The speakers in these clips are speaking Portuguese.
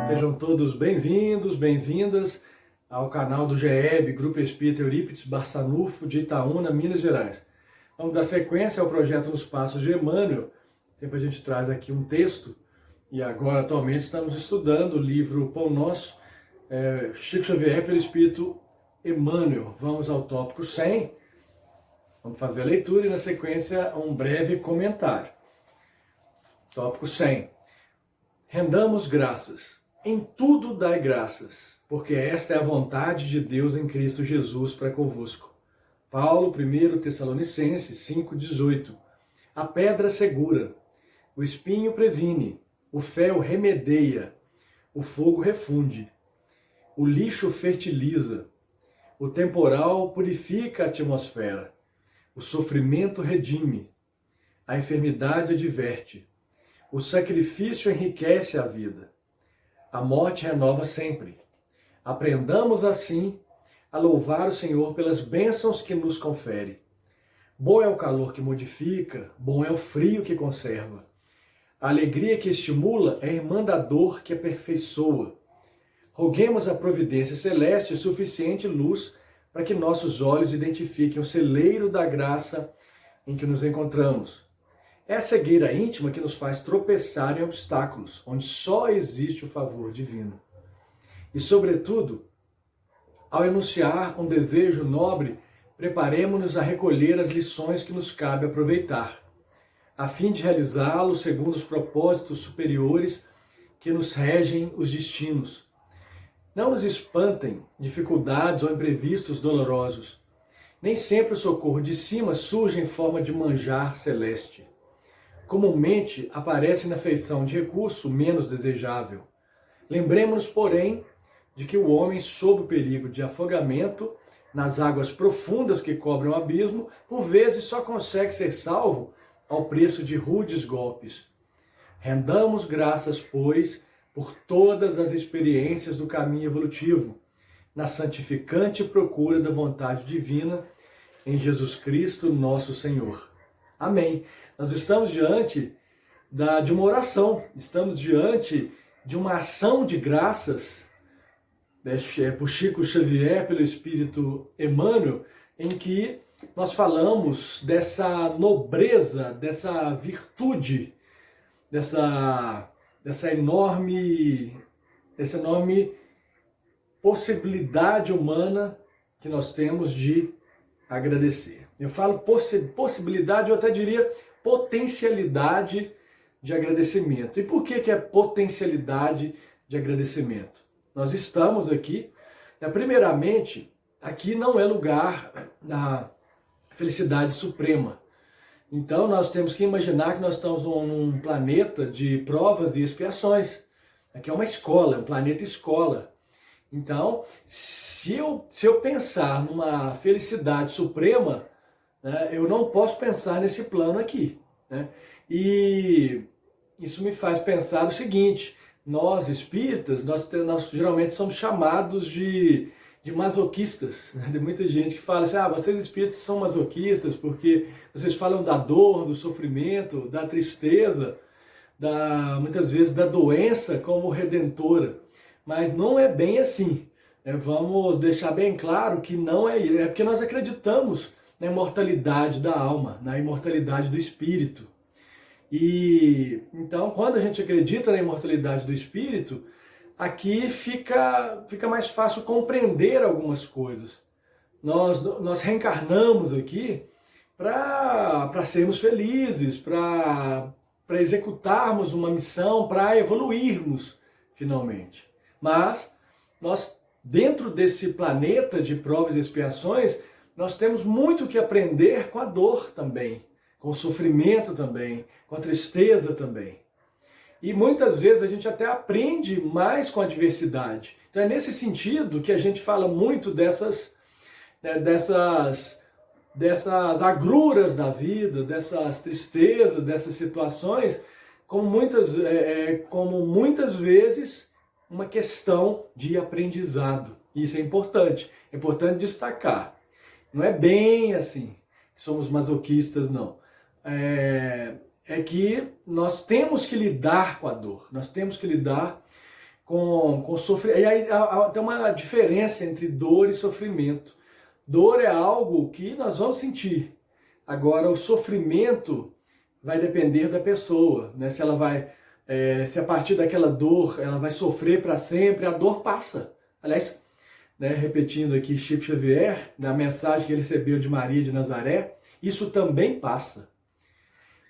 Sejam todos bem-vindos, bem-vindas ao canal do GEB, Grupo Espírita Eurípides Barçanufo, de Itaúna, Minas Gerais. Vamos dar sequência ao projeto Nos Passos de Emmanuel. Sempre a gente traz aqui um texto, e agora atualmente estamos estudando o livro Pão Nosso, Chico Xavier pelo Espírito Emmanuel. Vamos ao tópico 100, vamos fazer a leitura e na sequência um breve comentário. Tópico 100. Rendamos graças. Em tudo dai graças, porque esta é a vontade de Deus em Cristo Jesus para convosco. Paulo, 1 Tessalonicenses 5,18. A pedra segura, o espinho previne, o fel remedeia, o fogo refunde, o lixo fertiliza, o temporal purifica a atmosfera, o sofrimento redime, a enfermidade adverte, o sacrifício enriquece a vida, a morte renova sempre. Aprendamos assim a louvar o Senhor pelas bênçãos que nos confere. Bom é o calor que modifica, bom é o frio que conserva. A alegria que estimula é irmã da dor que aperfeiçoa. Roguemos a providência celeste suficiente luz para que nossos olhos identifiquem o celeiro da graça em que nos encontramos. É a cegueira íntima que nos faz tropeçar em obstáculos, onde só existe o favor divino. E, sobretudo, ao enunciar um desejo nobre, preparemo-nos a recolher as lições que nos cabe aproveitar, a fim de realizá-lo segundo os propósitos superiores que nos regem os destinos. Não nos espantem dificuldades ou imprevistos dolorosos. Nem sempre o socorro de cima surge em forma de manjar celeste. Comumente aparece na feição de recurso menos desejável. Lembremos-nos, porém, de que o homem, sob o perigo de afogamento nas águas profundas que cobrem o abismo, por vezes só consegue ser salvo ao preço de rudes golpes. Rendamos graças, pois, por todas as experiências do caminho evolutivo, na santificante procura da vontade divina, em Jesus Cristo, nosso Senhor. Amém. Nós estamos diante de uma oração, estamos diante de uma ação de graças por Chico Xavier, pelo Espírito Emmanuel, em que nós falamos dessa nobreza, dessa virtude, dessa enorme possibilidade humana que nós temos de agradecer. Eu falo possibilidade, eu até diria potencialidade de agradecimento. E por que é potencialidade de agradecimento? Nós estamos aqui, primeiramente, aqui não é lugar da felicidade suprema. Então nós temos que imaginar que nós estamos num planeta de provas e expiações. Aqui é uma escola, é um planeta escola. Então, se eu pensar numa felicidade suprema, né, eu não posso pensar nesse plano aqui, né? E isso me faz pensar o seguinte: nós espíritas, nós geralmente somos chamados de masoquistas, né? Tem muita gente que fala assim: vocês espíritas são masoquistas porque vocês falam da dor, do sofrimento, da tristeza, muitas vezes da doença como redentora. Mas não é bem assim. Vamos deixar bem claro que não é isso. É porque nós acreditamos na imortalidade da alma, na imortalidade do espírito. E então, quando a gente acredita na imortalidade do espírito, aqui fica mais fácil compreender algumas coisas. Nós reencarnamos aqui para sermos felizes, para executarmos uma missão, para evoluirmos finalmente. Mas nós, dentro desse planeta de provas e expiações, nós temos muito que aprender com a dor também, com o sofrimento também, com a tristeza também. E muitas vezes a gente até aprende mais com a adversidade. Então é nesse sentido que a gente fala muito dessas agruras da vida, dessas tristezas, dessas situações, como muitas vezes uma questão de aprendizado. Isso é importante destacar. Não é bem assim, somos masoquistas, não. É que nós temos que lidar com a dor, nós temos que lidar com sofrimento. E aí tem uma diferença entre dor e sofrimento. Dor é algo que nós vamos sentir. Agora, o sofrimento vai depender da pessoa, né? Se ela vai, se a partir daquela dor ela vai sofrer para sempre, a dor passa. Aliás, né, repetindo aqui Chico Xavier, na mensagem que ele recebeu de Maria de Nazaré, isso também passa.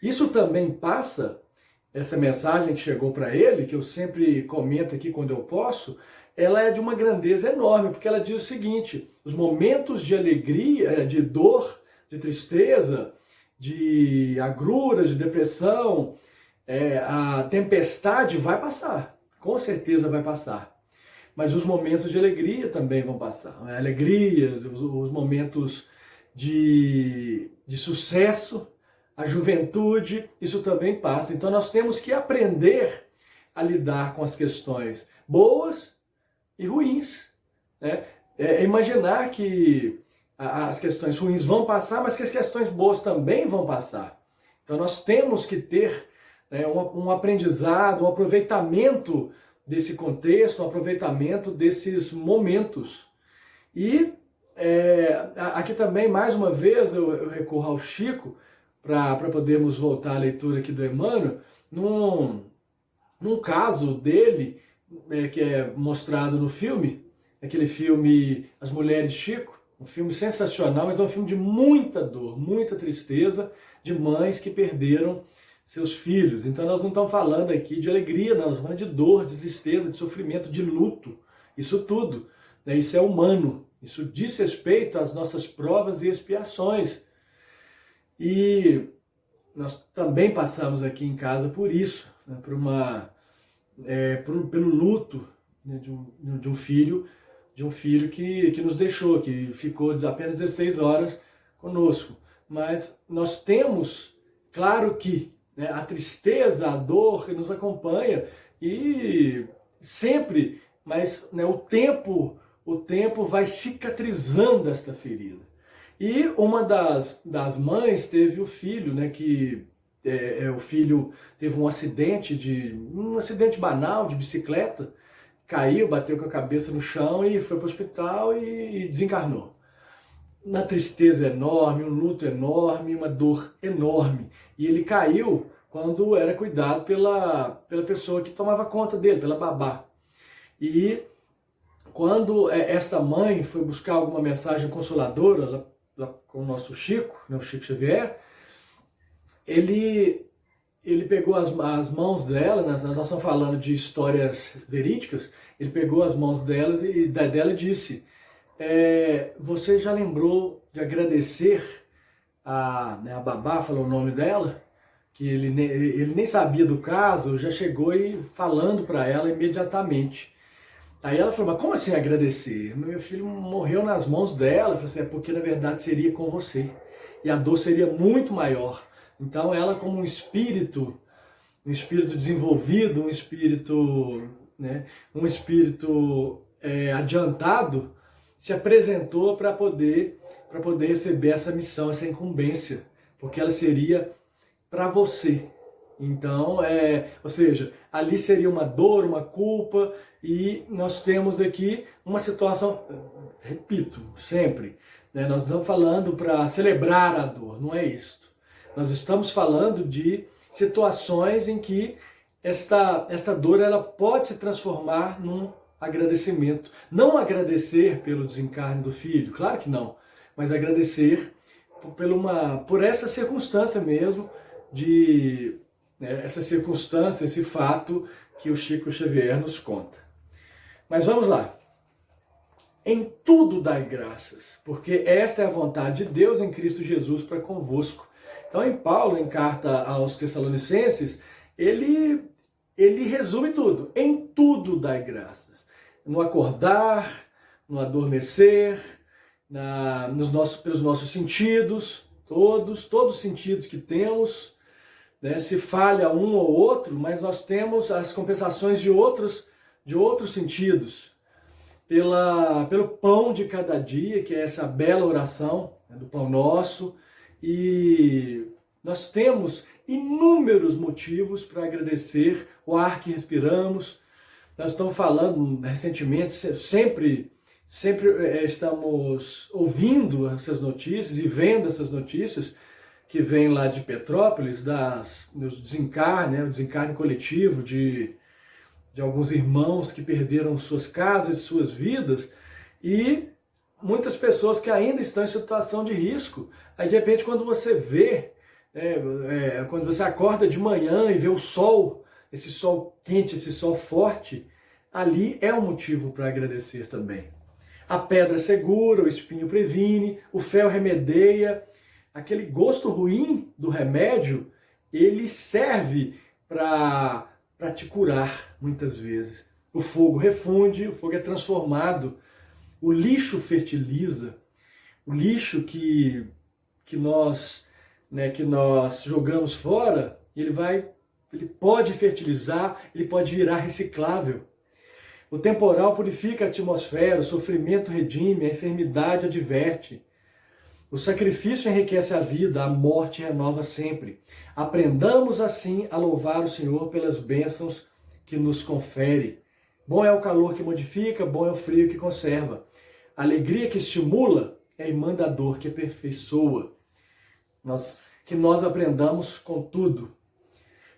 Isso também passa, essa mensagem que chegou para ele, que eu sempre comento aqui quando eu posso, ela é de uma grandeza enorme, porque ela diz o seguinte: os momentos de alegria, de dor, de tristeza, de agrura, de depressão, a tempestade vai passar, com certeza vai passar. Mas os momentos de alegria também vão passar. Alegrias, os momentos de sucesso, a juventude, isso também passa. Então nós temos que aprender a lidar com as questões boas e ruins. Né? Imaginar que as questões ruins vão passar, mas que as questões boas também vão passar. Então nós temos que ter, né, um aprendizado, um aproveitamento desse contexto, um aproveitamento desses momentos. E aqui também, mais uma vez, eu recorro ao Chico, para podermos voltar à leitura aqui do Emmanuel, num caso dele, que é mostrado no filme, aquele filme As Mulheres de Chico, um filme sensacional, mas é um filme de muita dor, muita tristeza, de mães que perderam seus filhos. Então nós não estamos falando aqui de alegria, não, nós estamos falando de dor, de tristeza, de sofrimento, de luto, isso tudo, né? Isso é humano, isso diz respeito às nossas provas e expiações. E nós também passamos aqui em casa por isso, né? Pelo luto, né? de um filho que nos deixou, que ficou apenas 16 horas conosco. Mas nós temos, claro que, né, a tristeza, a dor que nos acompanha, e sempre, mas, né, o tempo vai cicatrizando esta ferida. E uma das mães teve o filho, né, que o filho teve um acidente banal de bicicleta, caiu, bateu com a cabeça no chão e foi para o hospital e desencarnou. Uma tristeza enorme, um luto enorme, uma dor enorme. E ele caiu quando era cuidado pela pessoa que tomava conta dele, pela babá. E quando essa mãe foi buscar alguma mensagem consoladora lá com o nosso Chico, né, o Chico Xavier, ele pegou as mãos dela, nós estamos falando de histórias verídicas, ele pegou as mãos dela e disse: você já lembrou de agradecer a babá, falou o nome dela, que ele nem sabia do caso, já chegou e falando para ela imediatamente. Aí ela falou: mas como assim agradecer? Meu filho morreu nas mãos dela. Eu falei assim: porque na verdade seria com você, e a dor seria muito maior. Então ela, como um espírito desenvolvido, um espírito adiantado, se apresentou para poder receber essa missão, essa incumbência, porque ela seria para você. Então, ou seja, ali seria uma dor, uma culpa, e nós temos aqui uma situação, repito, sempre, né, nós não estamos falando para celebrar a dor, não é isto. Nós estamos falando de situações em que esta dor ela pode se transformar num agradecimento. Não agradecer pelo desencarne do filho, claro que não, mas agradecer por essa circunstância mesmo, essa circunstância, esse fato que o Chico Xavier nos conta. Mas vamos lá. Em tudo dai graças, porque esta é a vontade de Deus em Cristo Jesus para convosco. Então, em Paulo, em carta aos Tessalonicenses, ele resume tudo. Em tudo dai graças. No acordar, no adormecer, pelos nossos sentidos, todos os sentidos que temos, né? Se falha um ou outro, mas nós temos as compensações de outros sentidos. Pelo pão de cada dia, que é essa bela oração, né, do pão nosso, e nós temos inúmeros motivos para agradecer o ar que respiramos, Nós estamos falando recentemente, sempre estamos ouvindo essas notícias e vendo essas notícias que vêm lá de Petrópolis, dos desencarne, né, o desencarne coletivo de alguns irmãos que perderam suas casas, suas vidas, e muitas pessoas que ainda estão em situação de risco. Aí de repente quando você vê, quando você acorda de manhã e vê o sol, esse sol quente, esse sol forte, ali é um motivo para agradecer também. A pedra segura, o espinho previne, o fel remedeia, aquele gosto ruim do remédio, ele serve para te curar muitas vezes. O fogo refunde, o fogo é transformado, o lixo fertiliza, o lixo que nós jogamos fora, ele pode fertilizar, ele pode virar reciclável. O temporal purifica a atmosfera, o sofrimento redime, a enfermidade adverte. O sacrifício enriquece a vida, a morte renova sempre. Aprendamos assim a louvar o Senhor pelas bênçãos que nos confere. Bom é o calor que modifica, bom é o frio que conserva. A alegria que estimula é a irmã da dor que aperfeiçoa. Que nós aprendamos com tudo.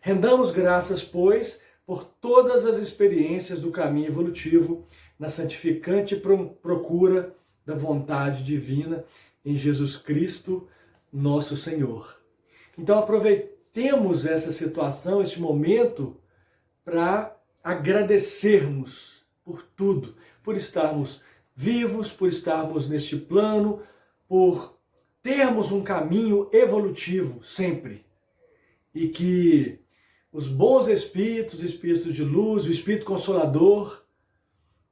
Rendamos graças, pois, por todas as experiências do caminho evolutivo, na santificante procura da vontade divina em Jesus Cristo, nosso Senhor. Então aproveitemos essa situação, este momento, para agradecermos por tudo, por estarmos vivos, por estarmos neste plano, por termos um caminho evolutivo sempre. E que os bons espíritos, espíritos de luz, o Espírito Consolador,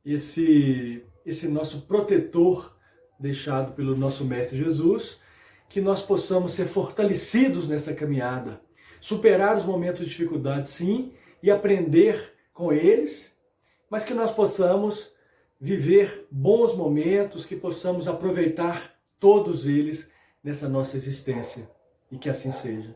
esse nosso protetor deixado pelo nosso Mestre Jesus, que nós possamos ser fortalecidos nessa caminhada, superar os momentos de dificuldade, sim, e aprender com eles, mas que nós possamos viver bons momentos, que possamos aproveitar todos eles nessa nossa existência, e que assim seja.